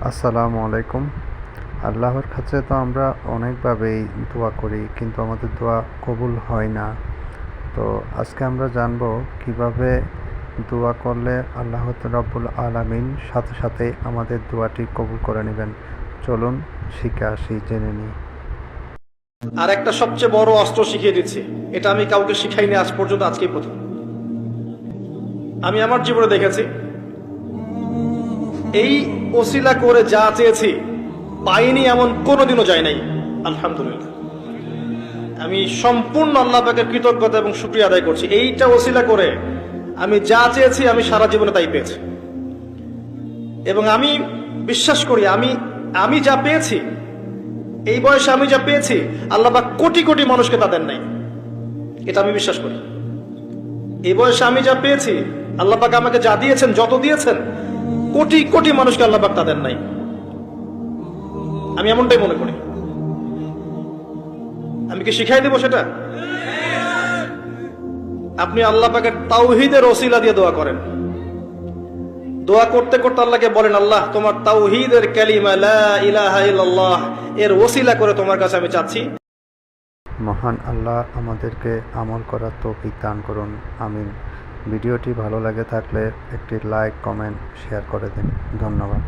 আসসালামু আলাইকুম। আল্লাহর কাছে তো আমরা অনেকভাবেই দোয়া করি, কিন্তু আমাদের দোয়া কবুল হয় না। তো আজকে আমরা জানব কিভাবে দোয়া করলে আল্লাহ রাব্বুল আলামিন সাথে সাথে আমাদের দোয়াটি কবুল করে নেবেন। চলুন শিখে আসি, জেনে নিই। আর একটা সবচেয়ে বড় অস্ত্র শিখিয়ে দিচ্ছি, এটা আমি কাউকে শিখাইনি আজ পর্যন্ত, আজকেই প্রথম। আমি আমার জীবনে দেখেছি, এই ওসিলা করে যা চেয়েছি পাইনি এমন কোনোদিনও যায় নাই। আলহামদুলিল্লাহ, আমি সম্পূর্ণ আল্লাহ পাকের কৃতজ্ঞতা এবং শুকরিয়া আদায় করছি। এইটা ওসিলা করে আমি যা চেয়েছি আমি সারা জীবনে তাই পেয়েছি। এবং আমি বিশ্বাস করি আমি যা পেয়েছি, এই বয়সে আমি যা পেয়েছি, আল্লাহ পাক কোটি কোটি মানুষকে তা দেন নাই। এটা আমি বিশ্বাস করি। এই বয়সে আমি যা পেয়েছি, আল্লাহ পাক আমাকে যা দিয়েছেন, যত দিয়েছেন, কোটি কোটি মানুষকে আল্লাহ পাক তা দেন নাই। আমি এমনটাই মনে করি। আমি কি শিখাই দেব সেটা? আপনি আল্লাহ পাকের তাওহীদের ওসিলা দিয়ে দোয়া করেন। দোয়া করতে করতে আল্লাহকে বলেন, আল্লাহ তোমার তাওহীদের কালিমা লা ইলাহা ইল্লাল্লাহ এর ওসিলা করে তোমার কাছে আমি চাচ্ছি। মহান আল্লাহ আমাদেরকে আমল করার তৌফিক দান করুন, আমিন। ভিডিওটি ভালো লাগে থাকলে একটি লাইক, কমেন্ট, শেয়ার করে দিন। ধন্যবাদ।